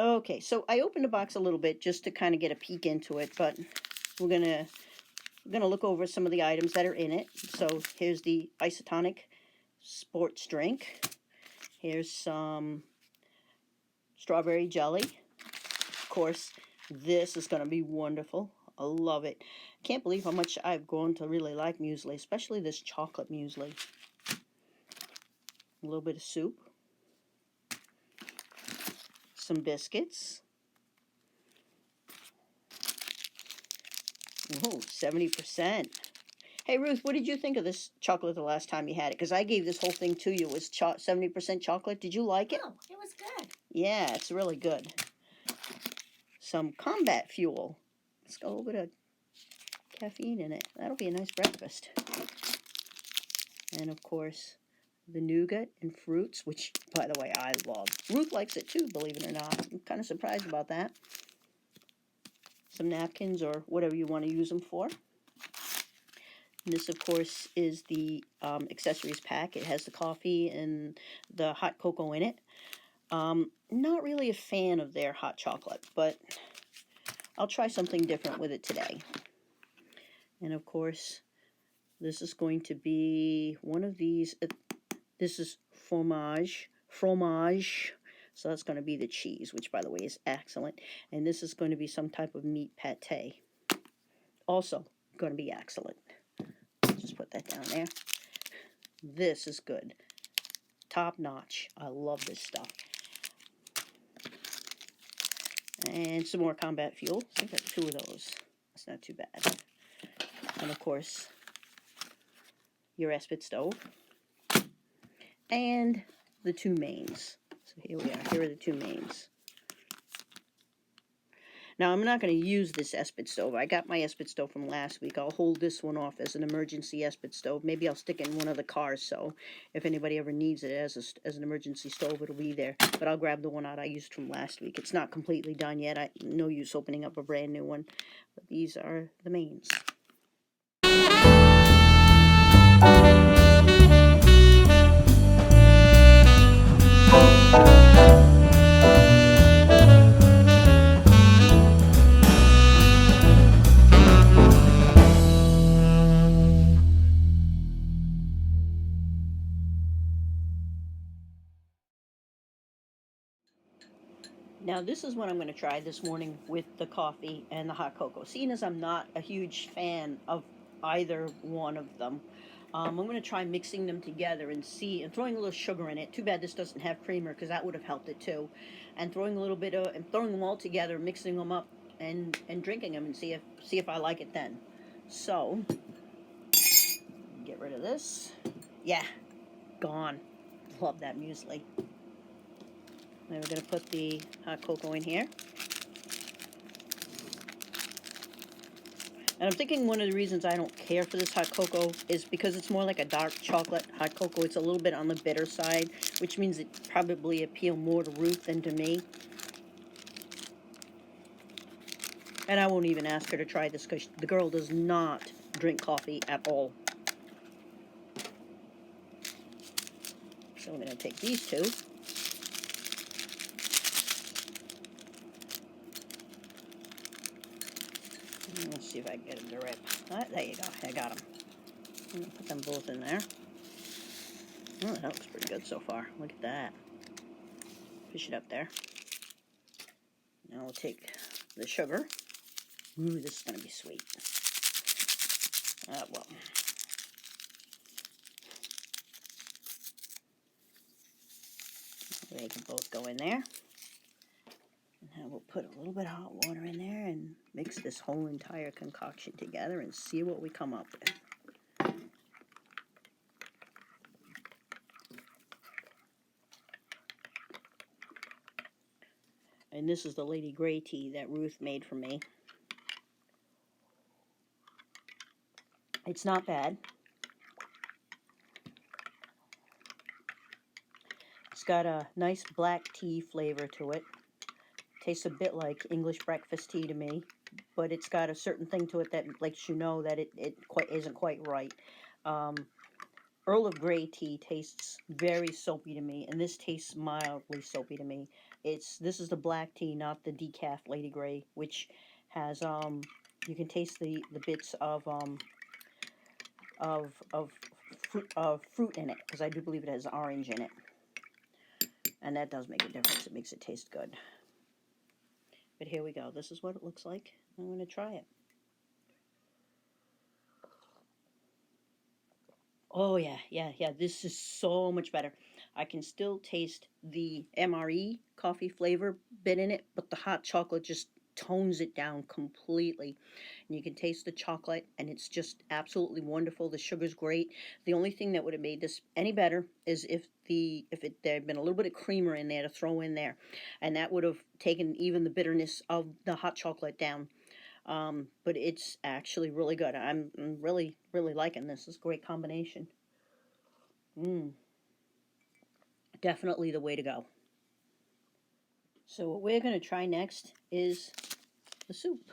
Okay, so I opened the box a little bit just to kind of get a peek into it, but we're gonna look over some of the items that are in it. So here's the isotonic sports drink. Here's some strawberry jelly. Of course, this is going to be wonderful. I love it. Can't believe how much I've grown to really like muesli, especially this chocolate muesli. A little bit of soup. Some biscuits. Oh, 70%. Hey, Ruth, what did you think of this chocolate the last time you had it? Because I gave this whole thing to you. It was 70% chocolate. Did you like it? Oh, it was good. Yeah, it's really good. Some combat fuel. It's got a little bit of caffeine in it. That'll be a nice breakfast. And, of course, the nougat and fruits, which, by the way, I love. Ruth likes it too, believe it or not. I'm kind of surprised about that. Some napkins or whatever you want to use them for. And this, of course, is the accessories pack. It has the coffee and the hot cocoa in it. Not really a fan of their hot chocolate, but I'll try something different with it today. And, of course, this is going to be one of these. This is fromage. So that's going to be the cheese, which, by the way, is excellent. And this is going to be some type of meat pate. Also going to be excellent. Just put that down there. This is good. Top notch. I love this stuff. And some more combat fuel. So I got 2 of those. That's not too bad. And of course, your Esprit stove. And the 2 mains. So here we are. Here are the 2 mains. Now, I'm not going to use this Esprit stove. I got my Esprit stove from last week. I'll hold this one off as an emergency Esprit stove. Maybe I'll stick it in one of the cars, so if anybody ever needs it as an emergency stove, it'll be there. But I'll grab the one out I used from last week. It's not completely done yet. No use opening up a brand new one. But these are the mains. Now this is what I'm going to try this morning with the coffee and the hot cocoa. Seeing as I'm not a huge fan of either one of them, I'm going to try mixing them together and throwing a little sugar in it. Too bad this doesn't have creamer because that would have helped it too. And throwing them all together, mixing them up and drinking them and see if I like it then. So get rid of this. Yeah, gone. Love that muesli. Then we're going to put the hot cocoa in here. And I'm thinking one of the reasons I don't care for this hot cocoa is because it's more like a dark chocolate hot cocoa. It's a little bit on the bitter side, which means it probably appeal more to Ruth than to me. And I won't even ask her to try this because the girl does not drink coffee at all. So I'm going to take these 2. Let's see if I can get them to rip. There you go. I got them. I'm going to put them both in there. Oh, that looks pretty good so far. Look at that. Push it up there. Now we'll take the sugar. Ooh, this is going to be sweet. Well. They can both go in there. And we'll put a little bit of hot water in there and mix this whole entire concoction together and see what we come up with. And this is the Lady Grey tea that Ruth made for me. It's not bad. It's got a nice black tea flavor to it. Tastes a bit like English breakfast tea to me, but it's got a certain thing to it that lets you know that it isn't quite right. Earl of Grey tea tastes very soapy to me, and this tastes mildly soapy to me. This is the black tea, not the decaf Lady Grey, which has you can taste the bits of fruit in it, because I do believe it has orange in it, and that does make a difference. It makes it taste good. But here we go. This is what it looks like. I'm going to try it. Oh yeah, yeah. This is so much better. I can still taste the MRE coffee flavor bit in it, but the hot chocolate just tones it down completely. And you can taste the chocolate, and it's just absolutely wonderful. The sugar's great. The only thing that would have made this any better is if there had been a little bit of creamer in there to throw in there, and that would have taken even the bitterness of the hot chocolate down. But it's actually really good. I'm really, really liking this. It's a great combination. Definitely the way to go. So what we're going to try next is the soup.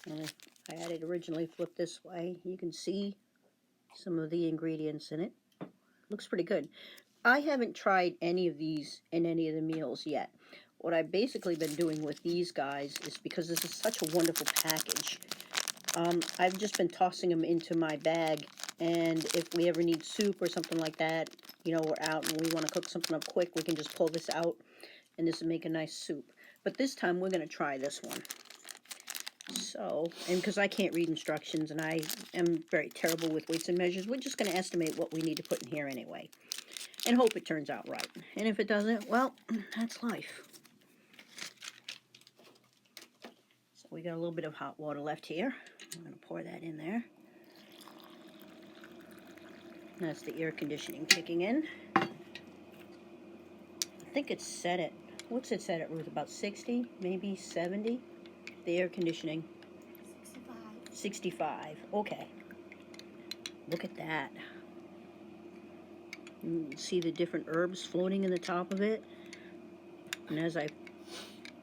And I had it originally flipped this way. You can see some of the ingredients in it. Looks pretty good. I haven't tried any of these in any of the meals yet. What I've basically been doing with these guys is, because this is such a wonderful package, I've just been tossing them into my bag, and if we ever need soup or something like that, you know, we're out and we want to cook something up quick, we can just pull this out, and this will make a nice soup. But this time we're going to try this one. So, and because I can't read instructions and I am very terrible with weights and measures, we're just going to estimate what we need to put in here anyway, and hope it turns out right. And if it doesn't, well, that's life. So we got a little bit of hot water left here. I'm going to pour that in there. That's the air conditioning kicking in. I think it's set at, what's it set at, Ruth? About 60, maybe 70? The air conditioning. 65. 65. Okay. Look at that. You can see the different herbs floating in the top of it. And as I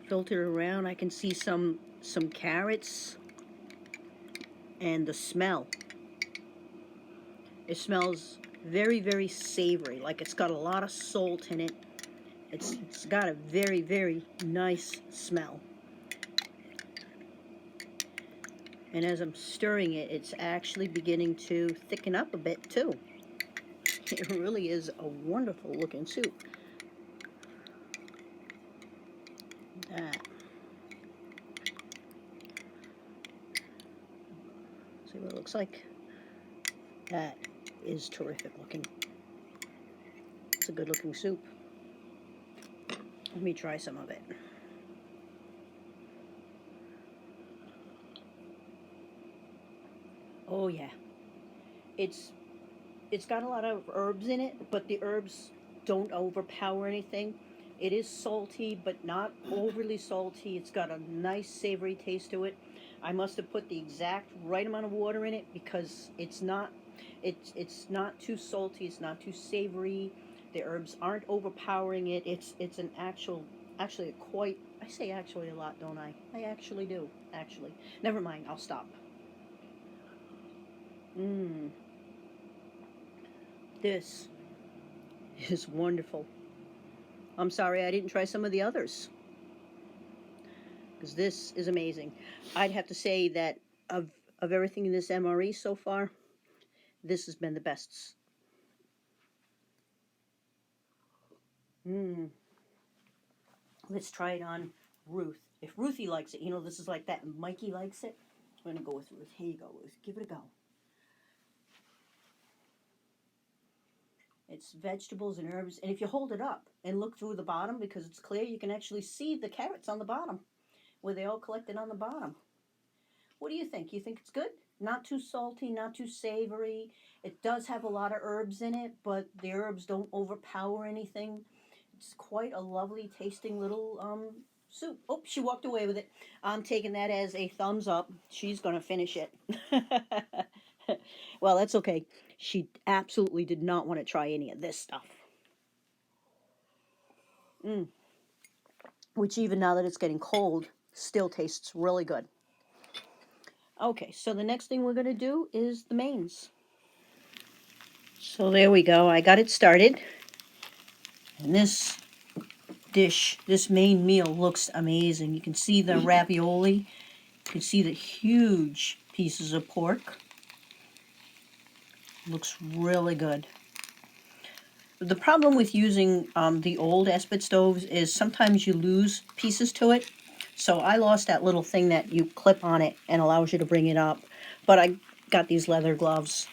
filter around, I can see some carrots and the smell. It smells very, very savory, like it's got a lot of salt in it. It's got a very, very nice smell. And as I'm stirring it, it's actually beginning to thicken up a bit too. It really is a wonderful looking soup. That. See what it looks like? That is terrific looking. It's a good looking soup. Let me try some of it. Oh yeah. It's got a lot of herbs in it, but the herbs don't overpower anything. It is salty, but not overly salty. It's got a nice savory taste to it. I must have put the exact right amount of water in it, because it's not not too salty, it's not too savory. The herbs aren't overpowering it. It's an actually quite, I say actually a lot, don't I? I actually do, actually. Never mind, I'll stop. This is wonderful. I'm sorry I didn't try some of the others, because this is amazing. I'd have to say that of everything in this MRE so far, this has been the best. Let's try it on Ruth. If Ruthie likes it, you know, this is like that, and Mikey likes it. I'm going to go with Ruth. Here you go, Ruth. Give it a go. It's vegetables and herbs, and if you hold it up and look through the bottom, because it's clear, you can actually see the carrots on the bottom, where they all collected on the bottom. What do you think? You think it's good? Not too salty, not too savory. It does have a lot of herbs in it, but the herbs don't overpower anything. It's quite a lovely tasting little soup. Oh, she walked away with it. I'm taking that as a thumbs up. She's going to finish it. Well, that's okay. She absolutely did not want to try any of this stuff. Which, even now that it's getting cold, still tastes really good. Okay, so the next thing we're going to do is the mains. So there we go. I got it started. And this dish, this main meal looks amazing. You can see the ravioli. You can see the huge pieces of pork. Looks really good. The problem with using the old Esbit stoves is sometimes you lose pieces to it. So I lost that little thing that you clip on it and allows you to bring it up. But I got these leather gloves,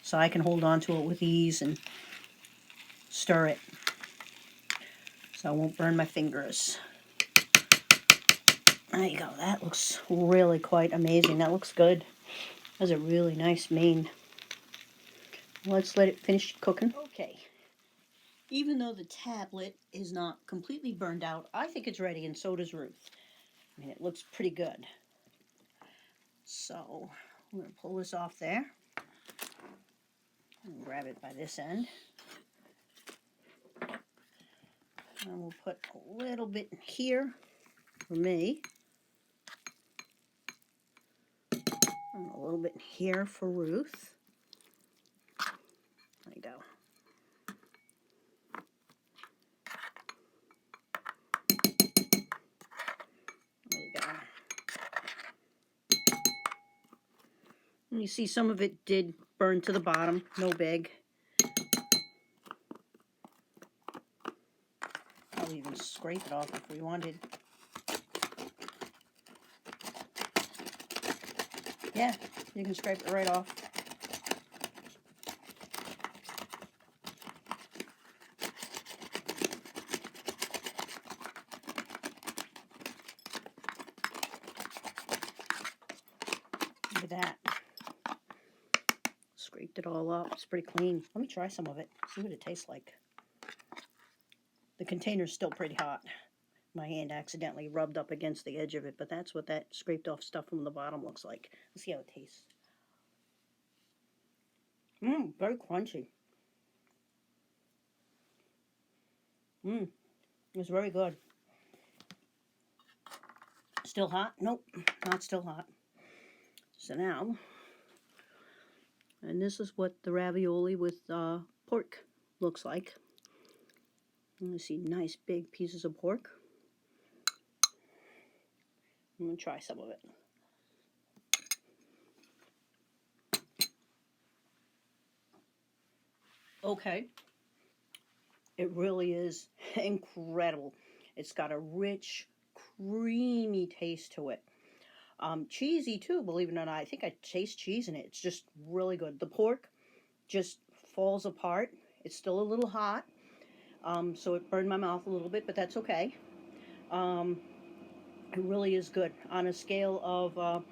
so I can hold on to it with ease and stir it, so I won't burn my fingers. There you go. That looks really quite amazing. That looks good. That's a really nice main. Let's let it finish cooking. Okay. Even though the tablet is not completely burned out, I think it's ready, and so does Ruth. I mean, it looks pretty good. So, I'm going to pull this off there and grab it by this end. And we'll put a little bit here for me. And a little bit here for Ruth. There you go. There you go. And you see some of it did burn to the bottom, no big. I'll even scrape it off if we wanted. Yeah, you can scrape it right off. Look at that. Scraped it all up. It's pretty clean. Let me try some of it. See what it tastes like. The container's still pretty hot. My hand accidentally rubbed up against the edge of it, but that's what that scraped off stuff from the bottom looks like. Let's see how it tastes. Very crunchy. It's very good. Still hot? Nope, not still hot. So now, and this is what the ravioli with pork looks like. You see nice big pieces of pork. I'm going to try some of it. Okay. It really is incredible. It's got a rich, creamy taste to it. Cheesy too, believe it or not. I think I taste cheese in it. It's just really good. The pork just falls apart. It's still a little hot, so it burned my mouth a little bit, but that's okay. It really is good. On a scale of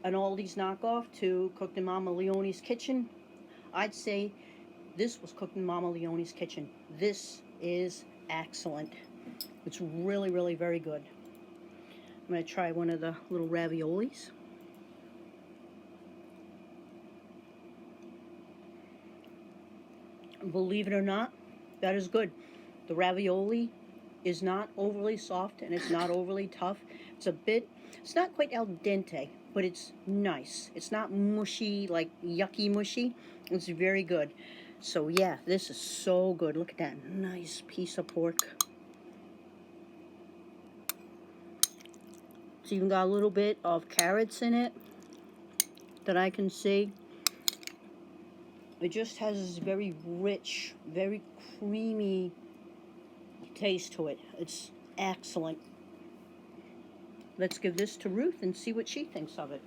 an Aldi's knockoff to cooked in Mama Leone's kitchen, I'd say this was cooked in Mama Leone's kitchen. This is excellent. It's really, really very good. I'm going to try one of the little raviolis. Believe it or not, that is good. The ravioli is not overly soft and it's not overly tough. It's not quite al dente, but it's nice. It's not mushy, like yucky mushy. It's very good. So yeah, this is so good. Look at that nice piece of pork. It's even got a little bit of carrots in it that I can see. It just has this very rich, very creamy taste to it. It's excellent. Let's give this to Ruth and see what she thinks of it.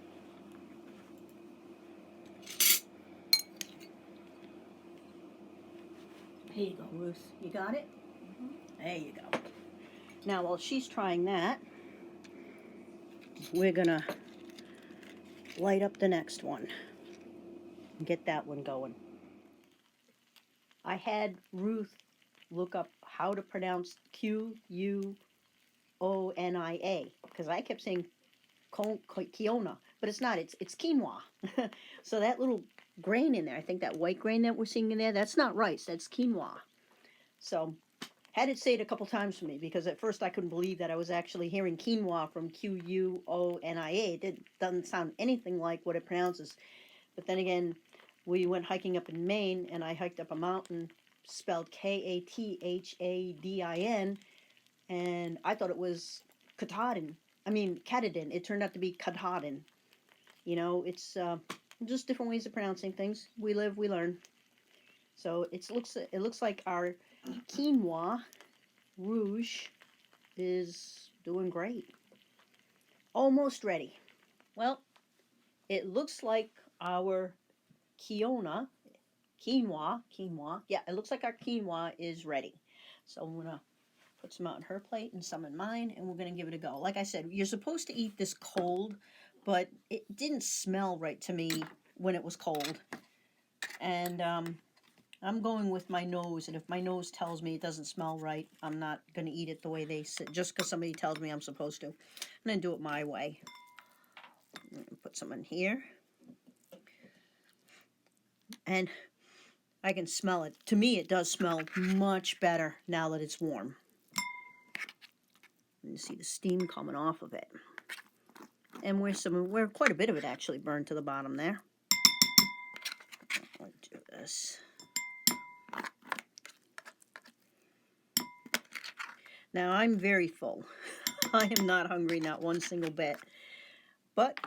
Here you go, Ruth. You got it? There you go. Now, while she's trying that, we're gonna light up the next one and get that one going. I had Ruth look up how to pronounce Quonia, because I kept saying Kiona, but it's not. It's quinoa. So that little grain in there, I think that white grain that we're seeing in there, that's not rice. That's quinoa. So had it say it a couple times for me, because at first I couldn't believe that I was actually hearing quinoa from Quonia. It doesn't sound anything like what it pronounces. But then again, we went hiking up in Maine, and I hiked up a mountain spelled Kathadin, and I thought it was Katahdin. I mean, Katadin. It turned out to be Katahdin. You know, it's just different ways of pronouncing things. We live, we learn. So it looks like our quinoa rouge is doing great. Almost ready. Well, it looks like our quinoa, yeah, it looks like our quinoa is ready. So I'm gonna put some out on her plate and some in mine, and we're gonna give it a go. Like I said, you're supposed to eat this cold, but it didn't smell right to me when it was cold. And I'm going with my nose, and if my nose tells me it doesn't smell right, I'm not gonna eat it the way they say, just because somebody tells me I'm supposed to. I'm gonna do it my way. Put some in here. And I can smell it. To me, it does smell much better now that it's warm. You see the steam coming off of it. And where quite a bit of it actually burned to the bottom there. I'll do this. Now I'm very full. I am not hungry, not one single bit. But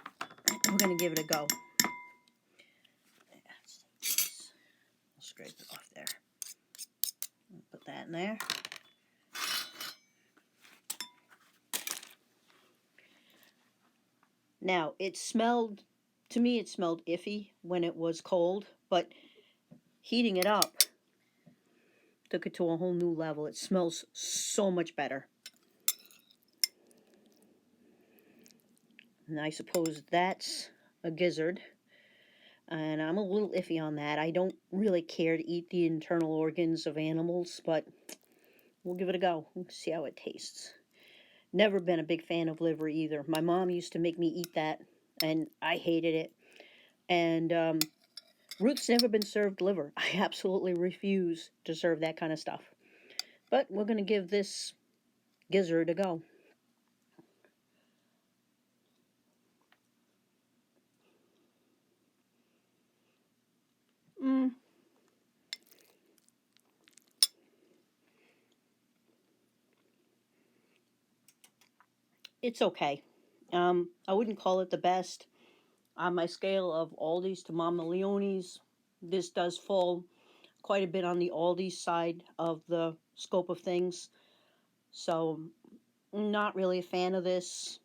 we're going to give it a go. I'll scrape it off there. Put that in there. Now, to me it smelled iffy when it was cold, but heating it up took it to a whole new level. It smells so much better. And I suppose that's a gizzard. And I'm a little iffy on that. I don't really care to eat the internal organs of animals, but we'll give it a go. We'll see how it tastes. Never been a big fan of liver either. My mom used to make me eat that, and I hated it. And Ruth's never been served liver. I absolutely refuse to serve that kind of stuff. But we're going to give this gizzard a go. It's okay. I wouldn't call it the best. On my scale of Aldi's to Mama Leone's, this does fall quite a bit on the Aldi's side of the scope of things. So, not really a fan of this.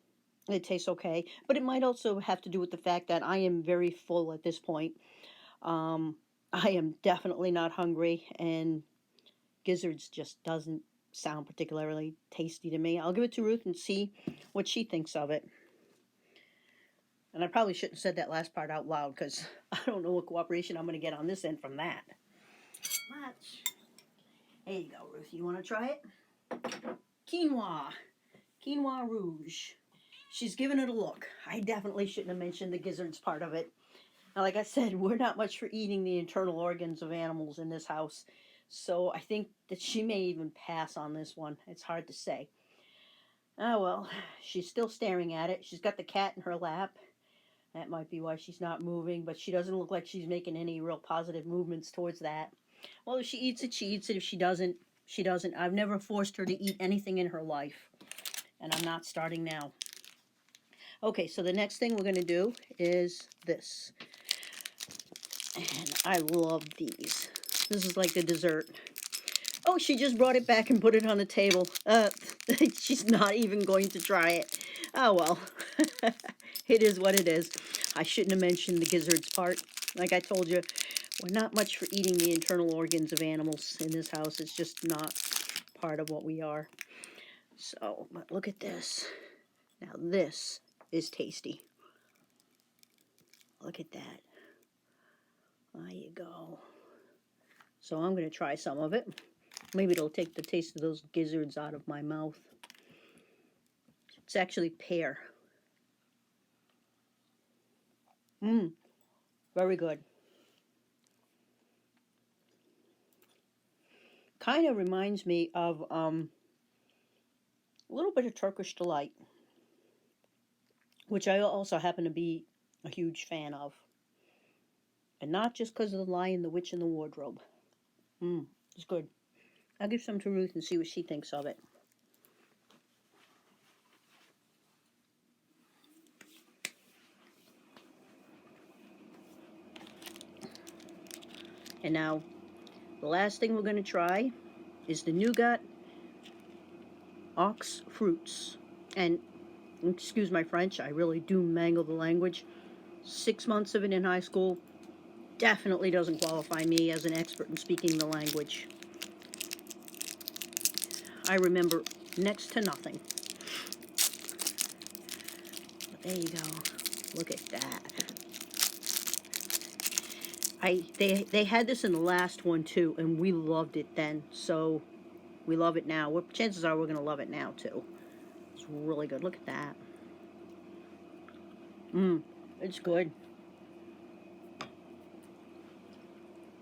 It tastes okay. But it might also have to do with the fact that I am very full at this point. I am definitely not hungry, and gizzards just doesn't sound particularly tasty to me. I'll give it to Ruth and see what she thinks of it. And I probably shouldn't have said that last part out loud, because I don't know what cooperation I'm going to get on this end from that. Much. There you go, Ruth. You want to try it? Quinoa. Quinoa rouge. She's giving it a look. I definitely shouldn't have mentioned the gizzards part of it. Now, like I said, we're not much for eating the internal organs of animals in this house. So I think that she may even pass on this one. It's hard to say. Ah, well, she's still staring at it. She's got the cat in her lap. That might be why she's not moving, but she doesn't look like she's making any real positive movements towards that. Well, if she eats it, she eats it. If she doesn't, she doesn't. I've never forced her to eat anything in her life, and I'm not starting now. Okay, so the next thing we're going to do is this. And I love these. This is like the dessert. Oh, she just brought it back and put it on the table. She's not even going to try it. Oh, well. It is what it is. I shouldn't have mentioned the gizzards part. Like I told you, we're not much for eating the internal organs of animals in this house. It's just not part of what we are. So, but look at this. Now this is tasty. Look at that. There you go. So I'm going to try some of it. Maybe it'll take the taste of those gizzards out of my mouth. It's actually pear. Very good. Kind of reminds me of a little bit of Turkish Delight, which I also happen to be a huge fan of. And not just because of The Lion, the Witch, and the Wardrobe. It's good. I'll give some to Ruth and see what she thinks of it. And now, the last thing we're going to try is the nougat ox fruits. And excuse my French, I really do mangle the language. 6 months of it in high school definitely doesn't qualify me as an expert in speaking the language. I remember next to nothing. But there you go. Look at that. They had this in the last one too, and we loved it then. So we love it now. Well, chances are we're going to love it now too. It's really good. Look at that. It's good.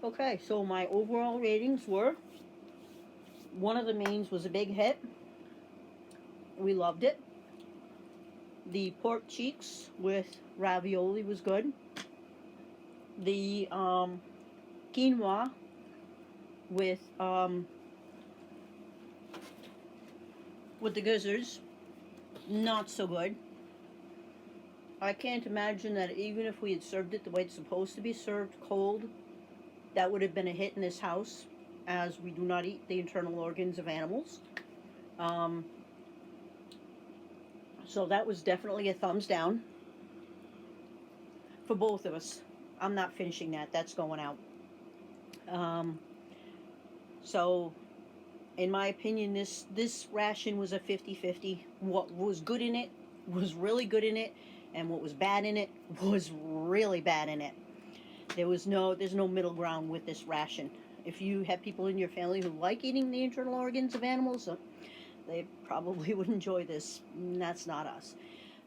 Okay, so my overall ratings were, one of the mains was a big hit. We loved it. The pork cheeks with ravioli was good. The quinoa with the gizzards, not so good. I can't imagine that even if we had served it the way it's supposed to be served, cold, that would have been a hit in this house, as we do not eat the internal organs of animals. So that was definitely a thumbs down for both of us. I'm not finishing that. That's going out. So, in my opinion, this ration was a 50-50. What was good in it was really good in it, and what was bad in it was really bad in it. There's no middle ground with this ration. If you have people in your family who like eating the internal organs of animals, they probably would enjoy this. That's not us.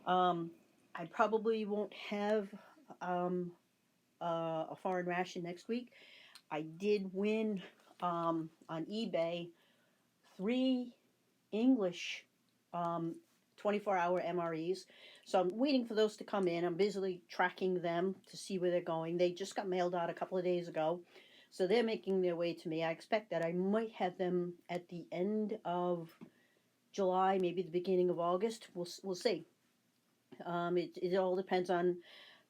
I probably won't have a foreign ration next week. I did win on eBay 3 English 24-hour MREs. So I'm waiting for those to come in. I'm busily tracking them to see where they're going. They just got mailed out a couple of days ago. So they're making their way to me. I expect that I might have them at the end of July, maybe the beginning of August. We'll see. It all depends on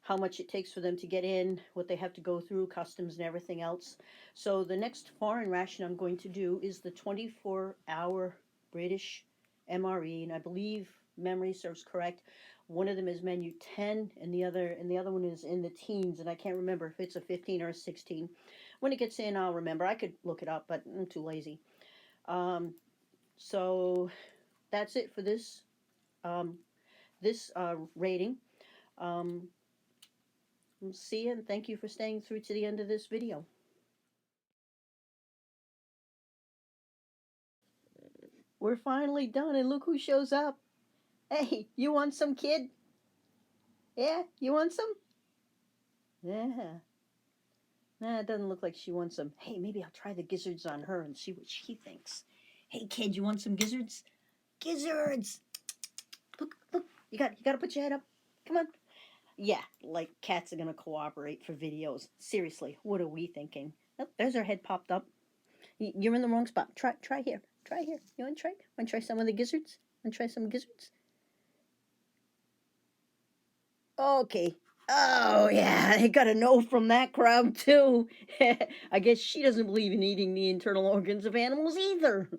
how much it takes for them to get in, what they have to go through, customs and everything else. So the next foreign ration I'm going to do is the 24-hour British MRE, and I believe memory serves correct. One of them is menu 10, and the other one is in the teens, and I can't remember if it's a 15 or a 16. When it gets in, I'll remember. I could look it up, but I'm too lazy. So that's it for this rating. See you, and thank you for staying through to the end of this video. We're finally done, and look who shows up. Hey, you want some, kid? Yeah, you want some? Yeah. Nah, it doesn't look like she wants some. Hey, maybe I'll try the gizzards on her and see what she thinks. Hey, kid, you want some gizzards? Gizzards! Look, you got to put your head up. Come on. Yeah, like cats are gonna cooperate for videos. Seriously, what are we thinking? Oh, there's her head popped up. You're in the wrong spot. Try here. Try here. You want to try? Want to try some of the gizzards? Want to try some gizzards? Okay. Oh, yeah. I got a no from that crowd, too. I guess she doesn't believe in eating the internal organs of animals either.